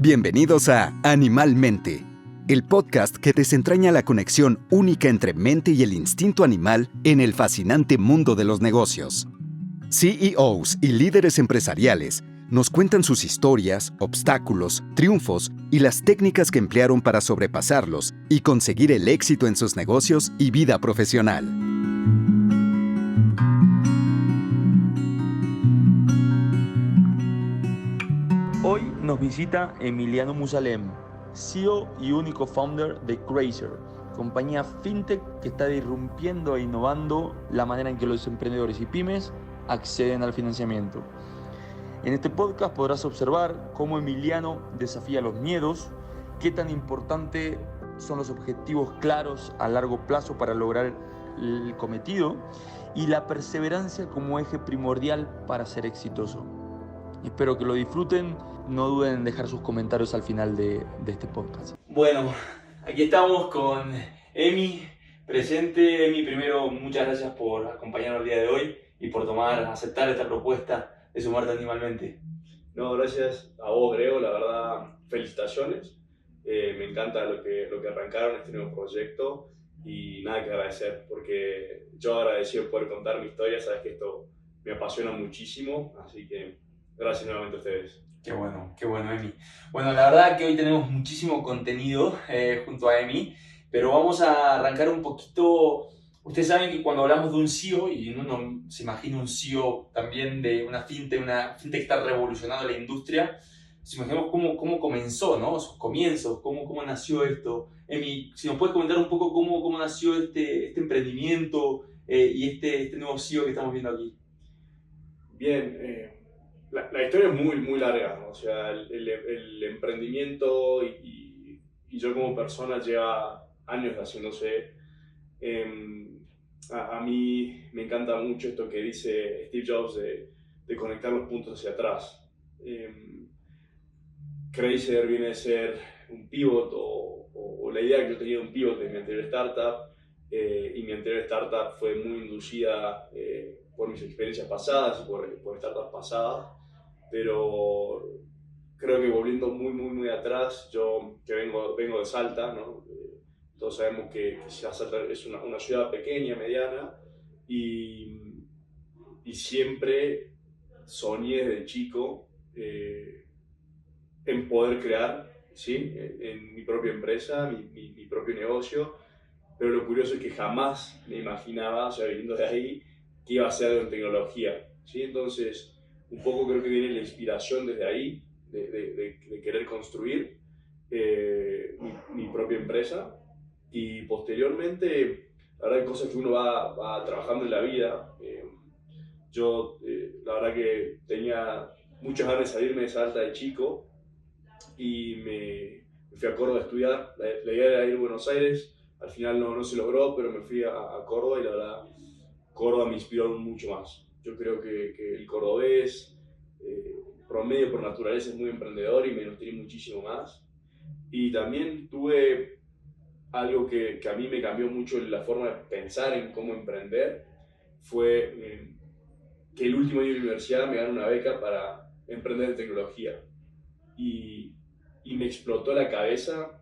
Bienvenidos a Animalmente, el podcast que desentraña la conexión única entre mente y el instinto animal en el fascinante mundo de los negocios. CEOs y líderes empresariales nos cuentan sus historias, obstáculos, triunfos y las técnicas que emplearon para sobrepasarlos y conseguir el éxito en sus negocios y vida profesional. Hoy nos visita Emiliano Musalem, CEO y único founder de Crazer, compañía fintech que está irrumpiendo e innovando la manera en que los emprendedores y pymes acceden al financiamiento. En este podcast podrás observar cómo Emiliano desafía los miedos, qué tan importante son los objetivos claros a largo plazo para lograr el cometido y la perseverancia como eje primordial para ser exitoso. Espero que lo disfruten, no duden en dejar sus comentarios al final de este podcast. Bueno, aquí estamos con Emi presente. Emi, primero, muchas gracias por acompañarnos el día de hoy y por aceptar esta propuesta de sumarte a Animalmente. No, gracias a vos, Grego, la verdad, felicitaciones. Me encanta lo que arrancaron este nuevo proyecto y nada que agradecer, porque yo agradecido de poder contar mi historia, sabes que esto me apasiona muchísimo, así que gracias nuevamente a ustedes. Qué bueno, Emi. Bueno, la verdad que hoy tenemos muchísimo contenido junto a Emi, pero vamos a arrancar un poquito. Ustedes saben que cuando hablamos de un CEO, y uno se imagina un CEO también de una fintech que está revolucionando la industria, nos imaginamos cómo comenzó, ¿no? Sus comienzos, cómo nació esto. Emi, si nos puedes comentar un poco cómo nació este emprendimiento y este nuevo CEO que estamos viendo aquí. Bien, la historia es muy larga, ¿no? O sea, el emprendimiento y yo como persona lleva años haciéndose. A mí me encanta mucho esto que dice Steve Jobs de conectar los puntos hacia atrás. Crazer viene de ser un pivot o la idea que yo tenía de un pivot de mi anterior startup, y mi anterior startup fue muy inducida por mis experiencias pasadas y por startups pasadas, pero creo que volviendo muy atrás, yo que vengo de Salta, ¿no? Todos sabemos que Salta es una ciudad pequeña, mediana, y siempre soñé desde chico en poder crear, ¿sí? En mi propia empresa, mi propio negocio, pero lo curioso es que jamás me imaginaba, o sea, viniendo de ahí, que iba a ser algo en tecnología, ¿sí? Entonces, un poco creo que viene la inspiración desde ahí, de querer construir mi propia empresa, y posteriormente, la verdad, hay cosas que uno va trabajando en la vida. Yo, la verdad que tenía muchas ganas de salirme de Salta de chico y me fui a Córdoba a estudiar. La idea era ir a Buenos Aires, al final no se logró, pero me fui a Córdoba y la verdad, Córdoba me inspiró mucho más. Yo creo que el cordobés, promedio por naturaleza, es muy emprendedor y me nutrió muchísimo más. Y también tuve algo que a mí me cambió mucho la forma de pensar en cómo emprender, fue que el último año de universidad me gané una beca para emprender en tecnología. Y me explotó la cabeza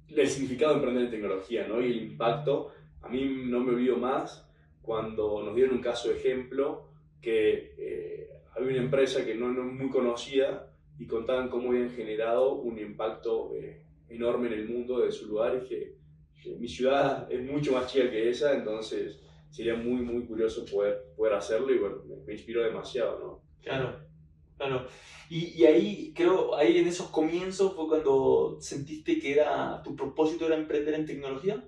el significado de emprender en tecnología, ¿no? Y el impacto. A mí no me olvido más cuando nos dieron un caso de ejemplo que había una empresa que no es muy conocida y contaban cómo habían generado un impacto enorme en el mundo de su lugar, y que mi ciudad es mucho más chica que esa, entonces sería muy curioso poder hacerlo, y bueno, me inspiró demasiado, ¿no? Claro. Y ahí, creo, ahí en esos comienzos fue cuando sentiste que tu propósito era emprender en tecnología.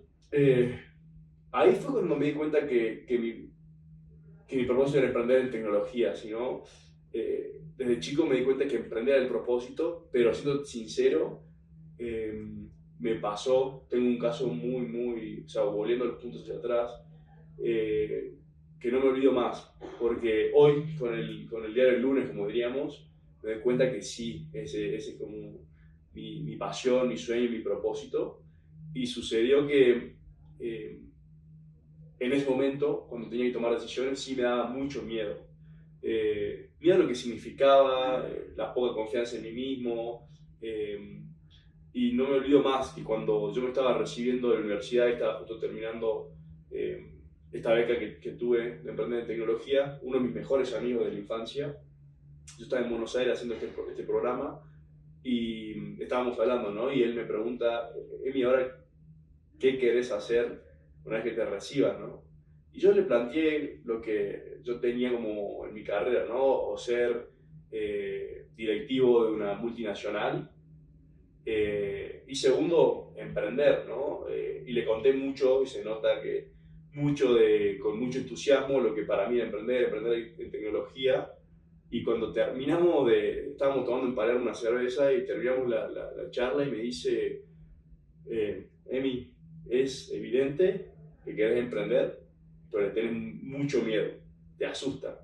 Ahí fue cuando me di cuenta que mi propósito era emprender en tecnología, sino desde chico me di cuenta que emprender era el propósito, pero siendo sincero, me pasó, tengo un caso o sea, volviendo los puntos hacia atrás, que no me olvido más, porque hoy, con el diario del lunes, como diríamos, me doy cuenta que sí, ese es como mi pasión, mi sueño, mi propósito, y sucedió que en ese momento, cuando tenía que tomar decisiones, sí me daba mucho miedo. miedo a lo que significaba, la poca confianza en mí mismo. Y no me olvido más que cuando yo me estaba recibiendo de la universidad y estaba justo terminando esta beca que tuve de emprender en tecnología, uno de mis mejores amigos de la infancia, yo estaba en Buenos Aires haciendo este programa y estábamos hablando, ¿no? Y él me pregunta, Emi, ahora, ¿qué querés hacer una vez que te recibas, ¿no? Y yo le planteé lo que yo tenía como en mi carrera, ¿no? O ser directivo de una multinacional. Y segundo, emprender, ¿no? Y le conté mucho y se nota que con mucho entusiasmo lo que para mí era emprender en tecnología. Y cuando estábamos tomando en Palermo una cerveza y terminamos la charla y me dice, Emi, es evidente que querés emprender, pero le tenés mucho miedo, te asusta.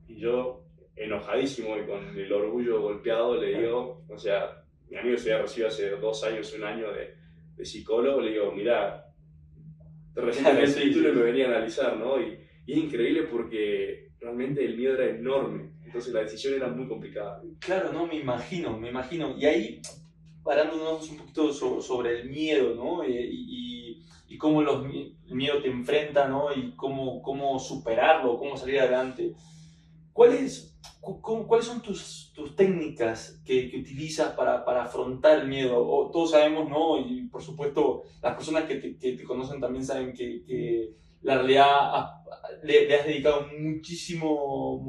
Y yo, enojadísimo y con el orgullo golpeado, le digo, o sea, mi amigo se había recibido hace 2 años, 1 año de psicólogo, le digo, mirá, recién tenía el título y me venía a analizar, ¿no? Y es increíble porque realmente el miedo era enorme, entonces la decisión era muy complicada. Claro, no, me imagino. Y ahí, parándonos un poquito sobre el miedo, ¿no? Y cómo el miedo te enfrenta, ¿no? Y cómo superarlo, cómo salir adelante. ¿Cuáles son tus técnicas que utilizas para afrontar el miedo? Todos sabemos, ¿no? Y por supuesto, las personas que te conocen también saben que la realidad le has dedicado muchísimo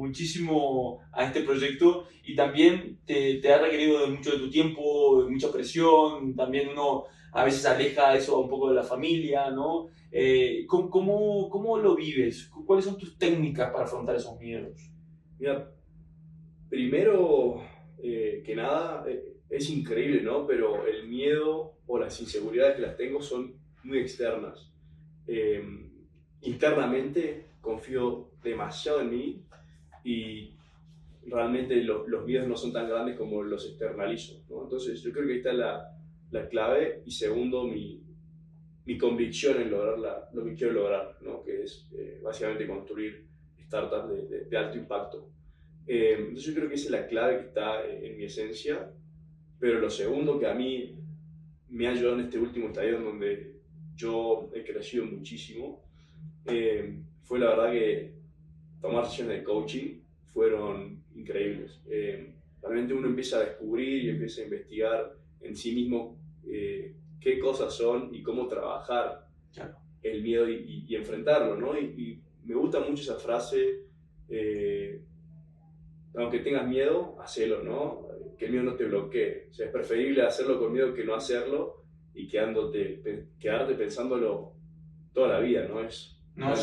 a este proyecto y también te ha requerido de mucho de tu tiempo, de mucha presión. También uno a veces aleja eso un poco de la familia, ¿no? ¿Cómo lo vives? ¿Cuáles son tus técnicas para afrontar esos miedos? Mira, primero que nada, es increíble, ¿no? Pero el miedo o las inseguridades que las tengo son muy externas. Internamente confío demasiado en mí y realmente los miedos no son tan grandes como los externalizo, ¿no? Entonces yo creo que ahí está la clave. Y segundo, mi convicción en lograr lo que quiero lograr, ¿no? Que es básicamente construir startups de alto impacto. Entonces yo creo que esa es la clave que está en mi esencia. Pero lo segundo que a mí me ha ayudado en este último estadio en donde yo he crecido muchísimo, fue la verdad que tomar sesiones de coaching fueron increíbles. Realmente uno empieza a descubrir y empieza a investigar en sí mismo qué cosas son y cómo trabajar el miedo y enfrentarlo, ¿no? Y me gusta mucho esa frase, aunque tengas miedo, hacelo, ¿no? Que el miedo no te bloquee. O sea, es preferible hacerlo con miedo que no hacerlo y quedarte pensándolo toda la vida, ¿no? No,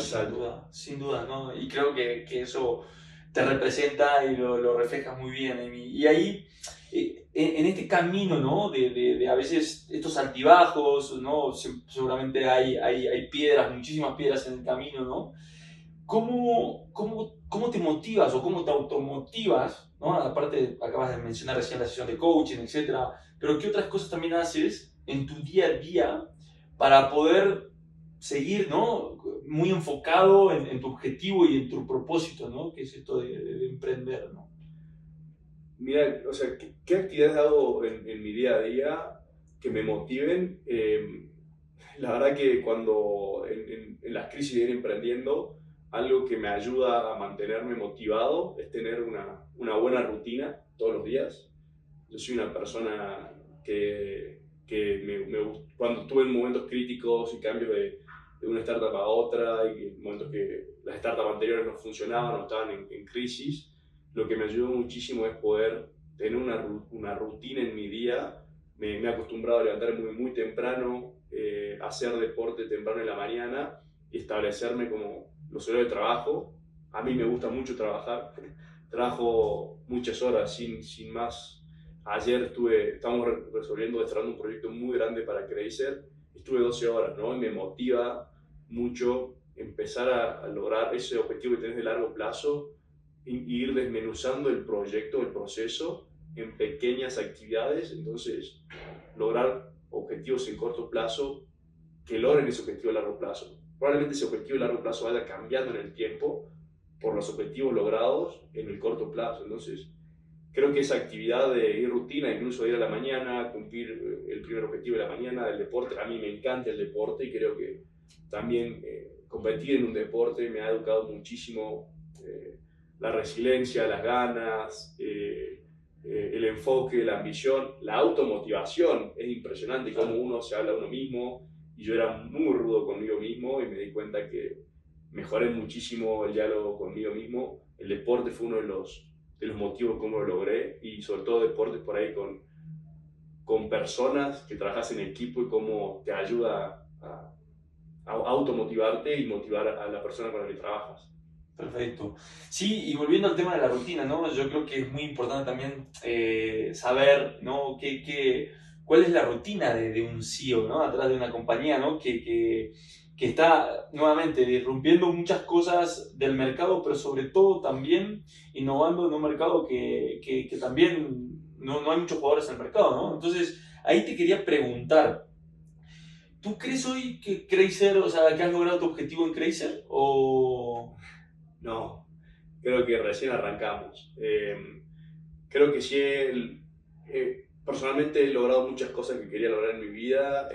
sin duda, ¿no? Y creo que eso te representa y lo reflejas muy bien, Emi. Y ahí, en este camino, ¿no? De a veces estos altibajos, ¿no? Seguramente hay piedras, muchísimas piedras en el camino, ¿no? ¿Cómo te motivas o cómo te automotivas, ¿no? Aparte, acabas de mencionar recién la sesión de coaching, etcétera, pero ¿qué otras cosas también haces en tu día a día para poder seguir, ¿no? Muy enfocado en tu objetivo y en tu propósito, ¿no? Que es esto de emprender, ¿no? Mira, o sea, ¿qué actividades hago en mi día a día que me motiven? La verdad que cuando en las crisis de ir emprendiendo, algo que me ayuda a mantenerme motivado es tener una buena rutina todos los días. Yo soy una persona que cuando estuve en momentos críticos y cambios de una startup a otra y en momentos que las startups anteriores no funcionaban o estaban en crisis, lo que me ayudó muchísimo es poder tener una rutina en mi día. Me he acostumbrado a levantarme muy temprano, hacer deporte temprano en la mañana y establecerme como los horarios de trabajo. A mí me gusta mucho trabajar, trabajo muchas horas sin más. Ayer estábamos desarrollando un proyecto muy grande para Cracer, estuve 12 horas, ¿no? Y me motiva mucho empezar a lograr ese objetivo que tenés de largo plazo y ir desmenuzando el proyecto, el proceso en pequeñas actividades. Entonces lograr objetivos en corto plazo que logren ese objetivo a largo plazo. Probablemente ese objetivo a largo plazo vaya cambiando en el tiempo, por los objetivos logrados en el corto plazo. Entonces, creo que esa actividad de ir rutina, incluso de ir a la mañana, cumplir el primer objetivo de la mañana del deporte, a mí me encanta el deporte y creo que también competir en un deporte me ha educado muchísimo la resiliencia, las ganas, el enfoque, la ambición, la automotivación. Es impresionante cómo uno se habla a uno mismo y yo era muy rudo conmigo mismo y me di cuenta que mejoré muchísimo el diálogo conmigo mismo. El deporte fue uno de los motivos cómo lo logré y sobre todo deportes por ahí con personas que trabajas en equipo y cómo te ayuda a automotivarte y motivar a la persona con la que trabajas. Perfecto. Sí, y volviendo al tema de la rutina, ¿no? Yo creo que es muy importante también saber, ¿no? ¿Cuál es la rutina de un CEO, ¿no? Atrás de una compañía, ¿no? Que está nuevamente irrumpiendo muchas cosas del mercado, pero sobre todo también innovando en un mercado que también no hay muchos jugadores en el mercado, ¿no? Entonces, ahí te quería preguntar, ¿tú crees hoy que Crazer, o sea, que has logrado tu objetivo en Crazer? ¿O...? No, creo que recién arrancamos. Creo que sí, personalmente he logrado muchas cosas que quería lograr en mi vida.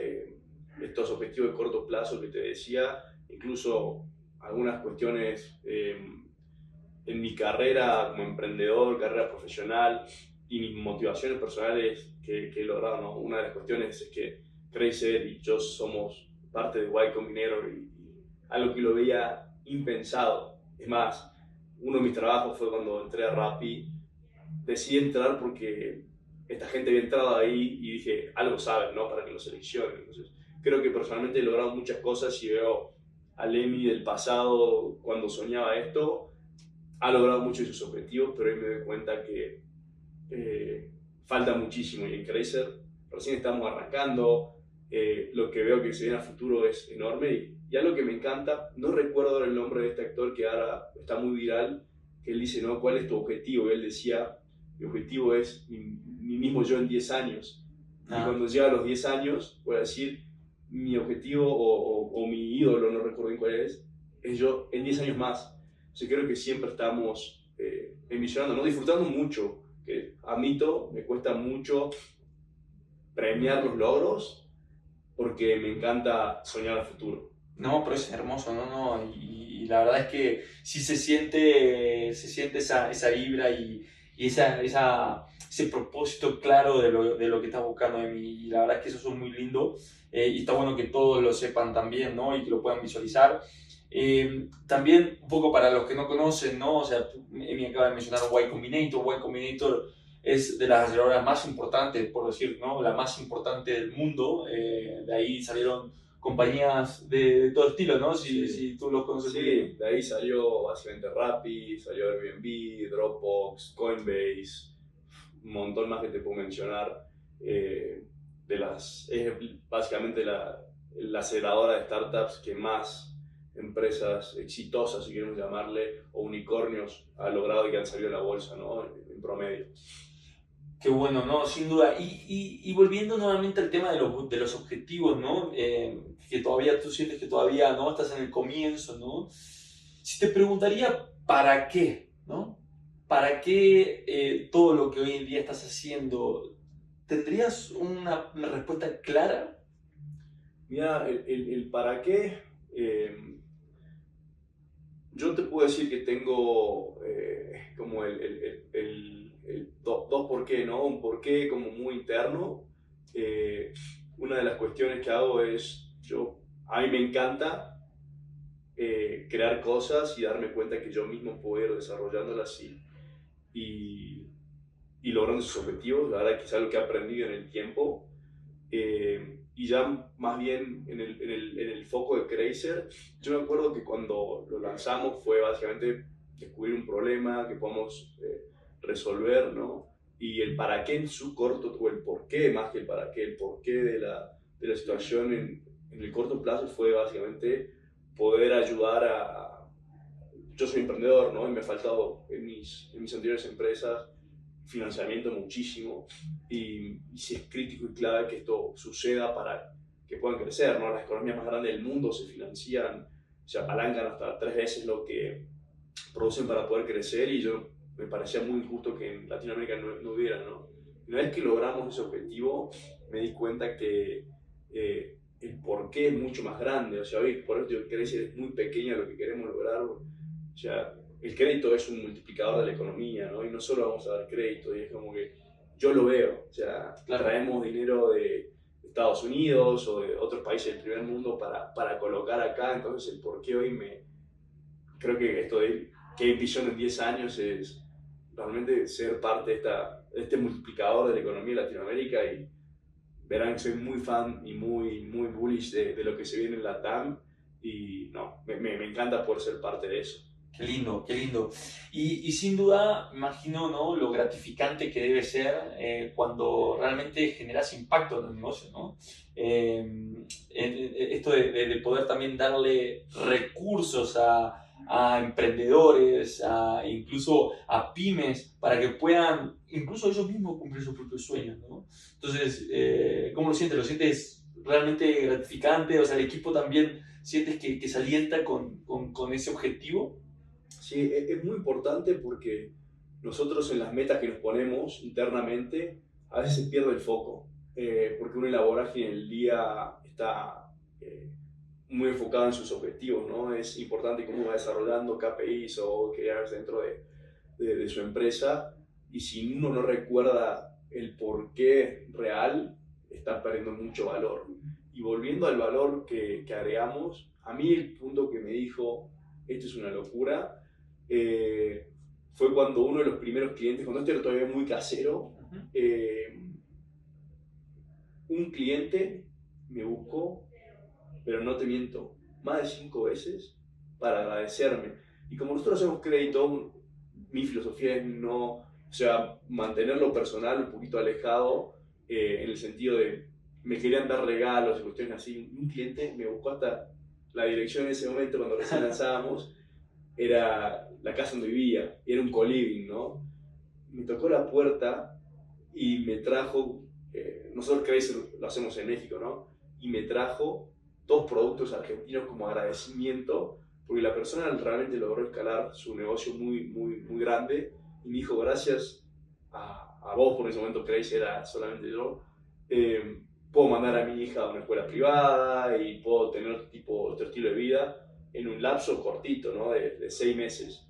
Estos objetivos de corto plazo que te decía, incluso algunas cuestiones en mi carrera como emprendedor, carrera profesional y mis motivaciones personales que he logrado, ¿no? Una de las cuestiones es que Crazer y yo somos parte de Y Combinator y algo que lo veía impensado. Es más, uno de mis trabajos fue cuando entré a Rappi. Decidí entrar porque esta gente había entrado ahí y dije, algo saben, ¿no? Para que lo seleccionen. Entonces, creo que personalmente he logrado muchas cosas y veo a Lemmy del pasado cuando soñaba esto, ha logrado muchos de sus objetivos, pero hoy me doy cuenta que falta muchísimo y en Crazer recién estamos arrancando. Lo que veo que se viene a futuro es enorme y algo que me encanta, no recuerdo ahora el nombre de este actor que ahora está muy viral, que él dice, ¿no? ¿Cuál es tu objetivo? Y él decía, mi objetivo es mi mismo yo en 10 años. Y cuando llega a los 10 años, voy a decir, mi objetivo o mi ídolo, no recuerdo bien cuál es yo en 10 años más. O sea, creo que siempre estamos envisionando, ¿no? Disfrutando mucho, que admito, me cuesta mucho premiar los logros, porque me encanta soñar al futuro. No, pero es hermoso, ¿no? Y la verdad es que sí se siente esa vibra y ese propósito claro de lo que estás buscando de mí. Y la verdad es que eso es muy lindo y está bueno que todos lo sepan también, ¿no? Y que lo puedan visualizar. También, un poco para los que no conocen, ¿no? O sea, Emi acaba de mencionar Y Combinator. Y Combinator es de las aceleradoras más importantes, por decir, ¿no? La más importante del mundo. De ahí salieron compañías de todo estilo, ¿no? Si tú los conoces. Sí, de ahí salió básicamente Rappi, salió Airbnb, Dropbox, Coinbase, un montón más que te puedo mencionar. Es básicamente la aceleradora de startups que más empresas exitosas, si queremos llamarle, o unicornios ha logrado y que han salido a la bolsa, ¿no? En promedio. Qué bueno, ¿no? Sin duda. Y volviendo nuevamente al tema de los objetivos, ¿no? Que todavía tú sientes que todavía no estás en el comienzo, ¿no? Si te preguntaría, ¿para qué? ¿No? ¿Para qué todo lo que hoy en día estás haciendo? ¿Tendrías una respuesta clara? Mira, el para qué, yo te puedo decir que tengo como dos por qué, ¿no? Un por qué como muy interno. Una de las cuestiones que hago es, a mí me encanta crear cosas y darme cuenta que yo mismo puedo ir desarrollándolas y logrando sus objetivos. La verdad que es algo que he aprendido en el tiempo. Y ya más bien en el foco de Crazer, yo me acuerdo que cuando lo lanzamos fue básicamente descubrir un problema que podamos resolver, ¿no? Y el para qué en su corto, o el por qué más que el para qué, el por qué de la situación en el corto plazo fue básicamente poder ayudar yo soy emprendedor, ¿no? Y me ha faltado en mis anteriores empresas financiamiento muchísimo y sí es crítico y clave que esto suceda para que puedan crecer, ¿no? Las economías más grandes del mundo se financian, se apalancan hasta 3 veces lo que producen para poder crecer y me parecía muy injusto que en Latinoamérica no hubiera, ¿no? Una vez que logramos ese objetivo, me di cuenta que el porqué es mucho más grande. O sea, hoy por esto Crazy es muy pequeño lo que queremos lograr. O sea, el crédito es un multiplicador de la economía, ¿no? Y no solo vamos a dar crédito, y es como que yo lo veo. O sea, Claro. traemos dinero de Estados Unidos o de otros países del primer mundo para colocar acá. Entonces, el porqué hoy creo que esto de que hay visión en 10 años es realmente ser parte de este multiplicador de la economía de Latinoamérica, y verán que soy muy fan y muy bullish de lo que se viene en la TAM, y no, me encanta poder ser parte de eso. Qué lindo, qué lindo. Y sin duda, imagino, ¿no?, lo gratificante que debe ser cuando realmente generas impacto en el negocio, ¿no? Esto de poder también darle recursos a emprendedores, incluso a pymes, para que puedan, incluso ellos mismos, cumplir sus propios sueños, ¿no? Entonces, ¿cómo lo sientes? ¿Lo sientes realmente gratificante? O sea, ¿el equipo también sientes que se alienta con ese objetivo? Sí, es muy importante porque nosotros en las metas que nos ponemos internamente a veces se pierde el foco, porque uno en la vorágine del día está muy enfocado en sus objetivos, ¿no? Es importante cómo va desarrollando KPIs o KPIs dentro de su empresa, y si uno no recuerda el porqué real, está perdiendo mucho valor. Y volviendo al valor que agregamos, a mí el punto que me dijo, esto es una locura, fue cuando uno de los primeros clientes, cuando esto era todavía muy casero, un cliente me buscó, pero no te miento, más de 5 veces para agradecerme. Y como nosotros hacemos crédito, mi filosofía es no, o sea, mantener lo personal un poquito alejado, en el sentido de, me querían dar regalos y cuestiones así. Un cliente me buscó hasta la dirección en ese momento, cuando recién lanzábamos, era la casa donde vivía, y era un co-living, ¿no? Me tocó la puerta y me trajo, nosotros Crazy lo hacemos en México, ¿no? Y me trajo 2 productos argentinos como agradecimiento, porque la persona realmente logró escalar su negocio muy grande, y me dijo, gracias a vos, por ese momento Crazy era solamente yo, puedo mandar a mi hija a una escuela privada y puedo tener otro estilo de vida en un lapso cortito, ¿no? de 6 meses.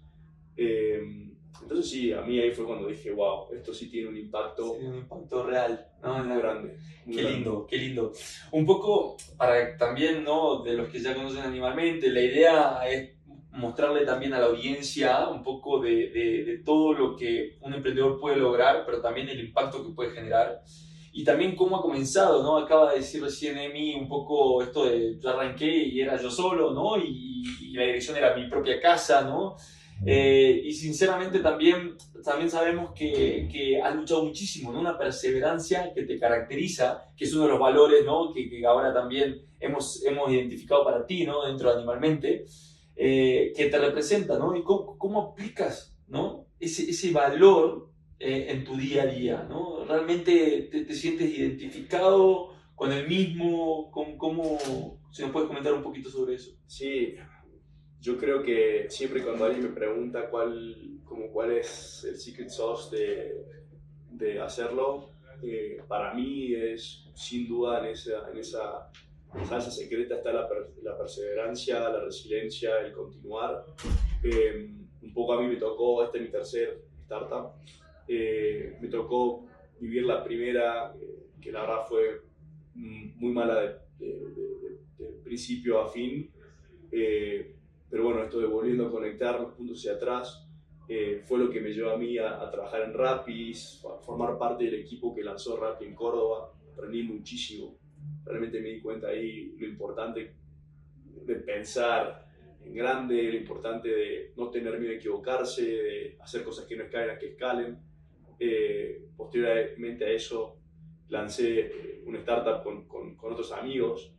Entonces sí, a mí ahí fue cuando dije, wow, esto sí tiene un impacto, Sí, un impacto real, ¿no? muy grande. Qué lindo, qué lindo. Un poco para también, ¿no?, de los que ya conocen Animalmente, la idea es mostrarle también a la audiencia un poco de todo lo que un emprendedor puede lograr, pero también el impacto que puede generar. Y también cómo ha comenzado, ¿no? Acaba de decir recién Emi un poco esto de yo arranqué y era yo solo, ¿no? Y la dirección era mi propia casa, ¿no? Y sinceramente también sabemos que has luchado muchísimo, ¿no? Una perseverancia que te caracteriza, que es uno de los valores, ¿no?, que ahora también hemos identificado para ti, ¿no?, dentro de Animalmente, que te representa, ¿no? Y cómo aplicas, ¿no?, ese valor en tu día a día, ¿no? ¿Realmente te sientes identificado con el mismo? Si nos puedes comentar un poquito sobre eso. Sí, yo creo que siempre cuando alguien me pregunta cuál es el secret sauce de hacerlo, para mí es sin duda en esa salsa secreta está la perseverancia, la resiliencia, el continuar. Un poco a mí me tocó, este es mi tercer startup, me tocó vivir la primera, que la verdad fue muy mala de principio a fin. Pero bueno, esto de volviendo a conectar los puntos hacia atrás, fue lo que me llevó a mí a trabajar en Rappi, a formar parte del equipo que lanzó Rappi en Córdoba. Aprendí muchísimo, realmente me di cuenta ahí lo importante de pensar en grande, lo importante de no tener miedo a equivocarse, de hacer cosas que no escalen a que escalen. Posteriormente a eso lancé una startup con otros amigos,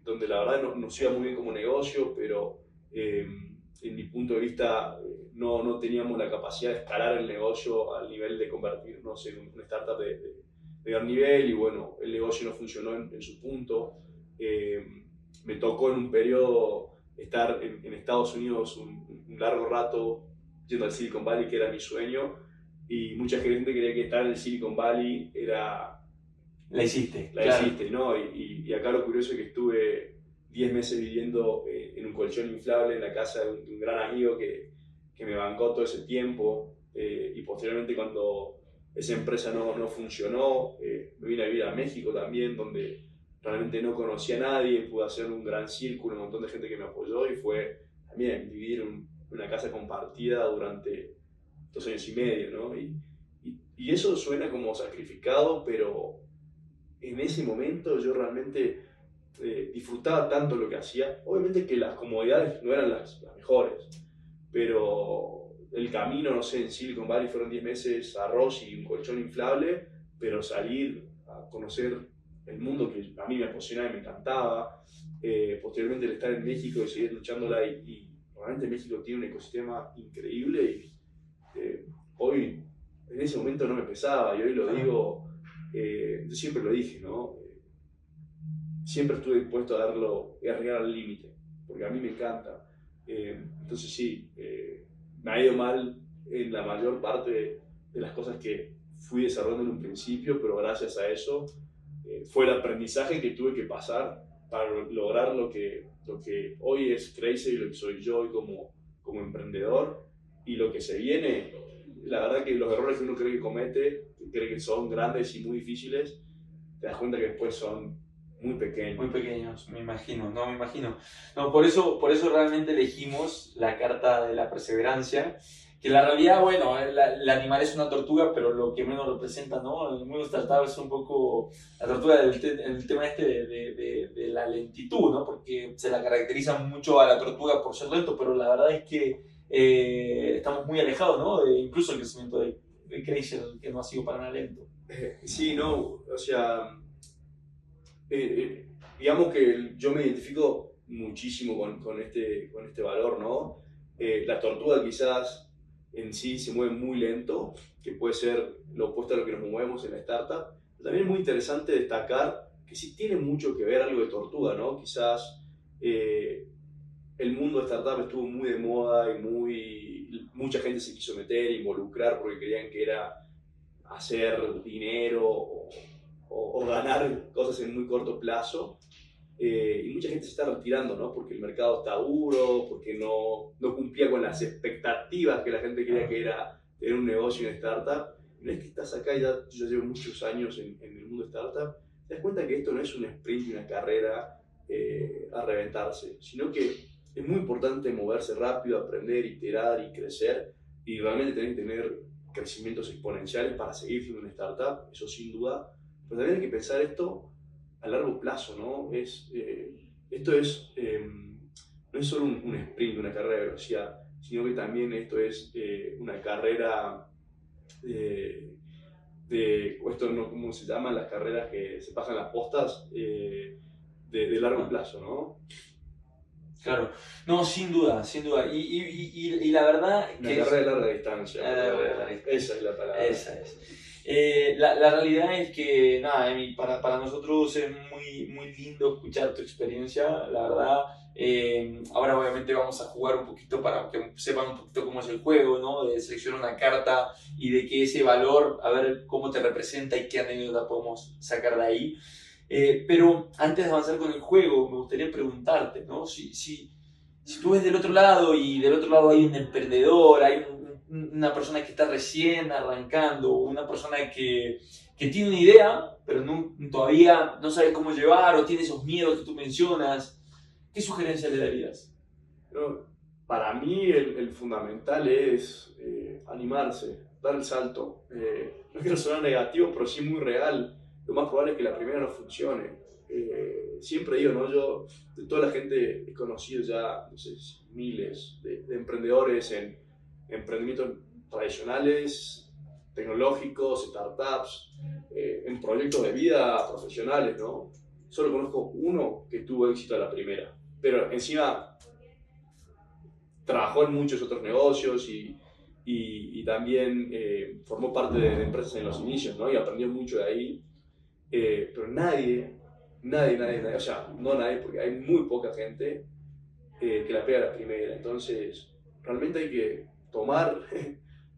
donde la verdad no nos iba muy bien como negocio, pero en mi punto de vista no teníamos la capacidad de escalar el negocio al nivel de convertirnos en una startup de gran nivel, y bueno, el negocio no funcionó en su punto. Me tocó en un periodo estar en Estados Unidos un largo rato yendo al Silicon Valley, que era mi sueño, y mucha gente creía que estar en el Silicon Valley era... La hiciste, La claro. hiciste, ¿no? Y acá lo curioso es que estuve 10 meses viviendo en un colchón inflable en la casa de un gran amigo que me bancó todo ese tiempo, y posteriormente cuando esa empresa no funcionó, me vine a vivir a México también, donde realmente no conocía a nadie, pude hacer un gran círculo, un montón de gente que me apoyó, y fue también vivir en una casa compartida durante 2 años y medio, ¿no? Y eso suena como sacrificado, pero en ese momento yo realmente disfrutaba tanto lo que hacía. Obviamente que las comodidades no eran las mejores, pero el camino, no sé, en Silicon Valley fueron 10 meses arroz y un colchón inflable, pero salir a conocer el mundo que a mí me apasionaba y me encantaba. Posteriormente el estar en México y seguir luchándola, y realmente México tiene un ecosistema increíble, y hoy en ese momento no me pesaba, y hoy lo digo, yo siempre lo dije, ¿no? Siempre estuve dispuesto a darlo y arriesgar al límite, porque a mí me encanta. Entonces sí, me ha ido mal en la mayor parte de las cosas que fui desarrollando en un principio, pero gracias a eso fue el aprendizaje que tuve que pasar para lograr lo que hoy es Crazy y lo que soy yo hoy como emprendedor, y lo que se viene. La verdad que los errores que uno cree que comete, que cree que son grandes y muy difíciles, te das cuenta que después son muy pequeños. Muy pequeños, me imagino, no, me imagino. No, por eso realmente elegimos la carta de la perseverancia, que la realidad, bueno, el animal es una tortuga, pero lo que menos representa, ¿no? En el mundo startup es un poco la tortuga el tema este de la lentitud, ¿no? Porque se la caracteriza mucho a la tortuga por ser lento, pero la verdad es que estamos muy alejados, ¿no? Incluso el crecimiento de Crazy, que no ha sido para nada lento. Sí, no, o sea, digamos que yo me identifico muchísimo con este valor, ¿no? La tortuga quizás en sí se mueve muy lento, que puede ser lo opuesto a lo que nos movemos en la startup. Pero también es muy interesante destacar que sí tiene mucho que ver algo de tortuga, ¿no? Quizás el mundo de startup estuvo muy de moda y mucha gente se quiso meter, involucrar, porque creían que era hacer dinero o ganar cosas en muy corto plazo. Y mucha gente se está retirando, ¿no? Porque el mercado está duro, porque no cumplía con las expectativas que la gente quería que era tener un negocio en startup. Y no es que estás acá y yo ya llevo muchos años en el mundo startup, te das cuenta que esto no es un sprint y una carrera a reventarse, sino que es muy importante moverse rápido, aprender, iterar y crecer, y realmente tenés que tener crecimientos exponenciales para seguir siendo una startup, eso sin duda. Pero también hay que pensar esto a largo plazo, ¿no? Esto no es solo un sprint, una carrera de velocidad, sino que también esto es una carrera esto no, ¿cómo se llaman las carreras que se pasan las postas? De largo plazo, ¿no? Claro, no, sin duda, sin duda. Y la verdad Una que carrera de larga distancia. es... Esa es la palabra. Esa es. La realidad es que, nada, Emi, para nosotros es muy lindo escuchar tu experiencia, la verdad. Ahora obviamente vamos a jugar un poquito para que sepan un poquito cómo es el juego, ¿no? De seleccionar una carta y de que ese valor, a ver cómo te representa y qué anécdota podemos sacar de ahí. Pero antes de avanzar con el juego, me gustaría preguntarte, ¿no? Si tú ves del otro lado y del otro lado hay un emprendedor, hay una persona que está recién arrancando, una persona que tiene una idea, pero todavía no sabe cómo llevar o tiene esos miedos que tú mencionas, ¿qué sugerencia le darías? No, para mí el fundamental es animarse, dar el salto. No quiero sonar negativo, pero sí muy real. Lo más probable es que la primera no funcione. Siempre digo, ¿no? Yo, de toda la gente, he conocido ya, no sé, miles de emprendedores en emprendimientos tradicionales, tecnológicos, startups, en proyectos de vida profesionales, ¿no? Solo conozco uno que tuvo éxito a la primera, pero encima trabajó en muchos otros negocios y también formó parte de empresas en los inicios, ¿no? Y aprendió mucho de ahí. Pero nadie, o sea, no nadie, porque hay muy poca gente que la pega a la primera. Entonces, realmente hay que tomar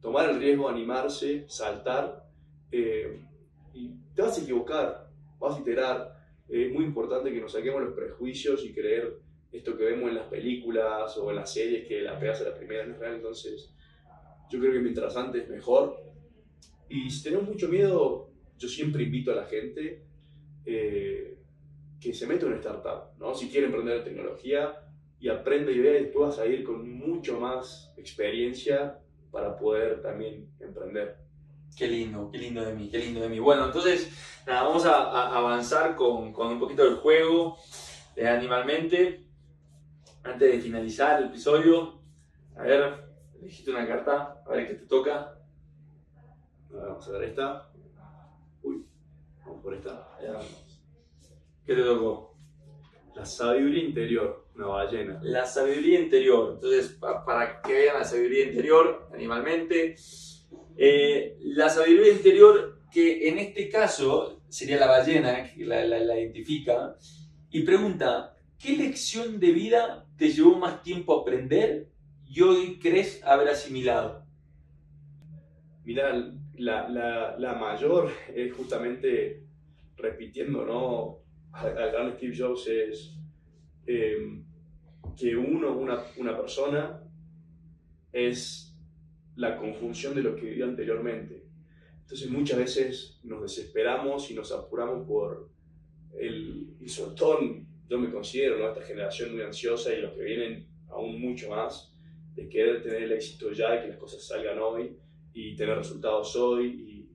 el riesgo, animarse, saltar, y te vas a equivocar, vas a iterar. Es muy importante que nos saquemos los prejuicios y creer esto que vemos en las películas o en las series, que la pegas a la primera no es real. Entonces yo creo que mientras antes mejor. Y si tenemos mucho miedo, yo siempre invito a la gente que se meta en una startup, ¿no? Si quiere emprender en tecnología, y aprende y vea, y después vas a ir con mucho más experiencia para poder también emprender. Qué lindo de mí, qué lindo de mí. Bueno, entonces, nada, vamos a avanzar con un poquito del juego de Animalmente. Antes de finalizar el episodio, a ver, elegiste una carta, a ver qué te toca. Vamos a ver esta. Uy, vamos por esta. Ya. ¿Qué te tocó? La sabiduría interior, una ballena. La sabiduría interior. Entonces, para que vean la sabiduría interior, Animalmente. La sabiduría interior, que en este caso sería la ballena, que la identifica, y pregunta, ¿qué lección de vida te llevó más tiempo a aprender y hoy crees haber asimilado? Mirá, la mayor es justamente repitiendo, ¿no? Al gran Steve Jobs es que una persona es la conjunción de lo que vivió anteriormente. Entonces muchas veces nos desesperamos y nos apuramos por y sobre todo yo me considero, ¿no?, esta generación muy ansiosa, y los que vienen aún mucho más, de querer tener el éxito ya, y que las cosas salgan hoy y tener resultados hoy,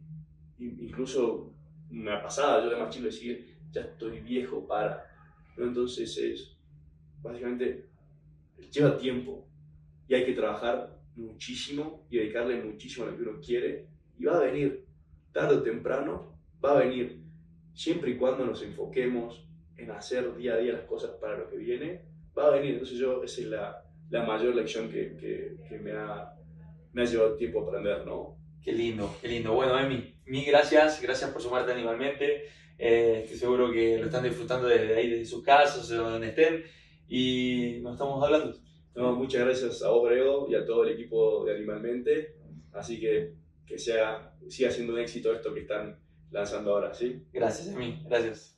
y incluso me ha pasado, yo de más chico decir, ya estoy viejo ¿no? Entonces básicamente lleva tiempo y hay que trabajar muchísimo y dedicarle muchísimo a lo que uno quiere, y va a venir, tarde o temprano va a venir, siempre y cuando nos enfoquemos en hacer día a día las cosas para lo que viene, va a venir. Entonces esa es la mayor lección que me ha llevado tiempo a aprender, ¿no? Qué lindo, qué lindo. Bueno, Emi, mil gracias por sumarte a Animalmente. Estoy seguro que lo están disfrutando desde ahí, desde sus casas, de donde estén, y nos estamos hablando. No, muchas gracias a vos, Grego, y a todo el equipo de Animalmente. Así que siga siendo un éxito esto que están lanzando ahora, ¿sí? Gracias, Emi, gracias.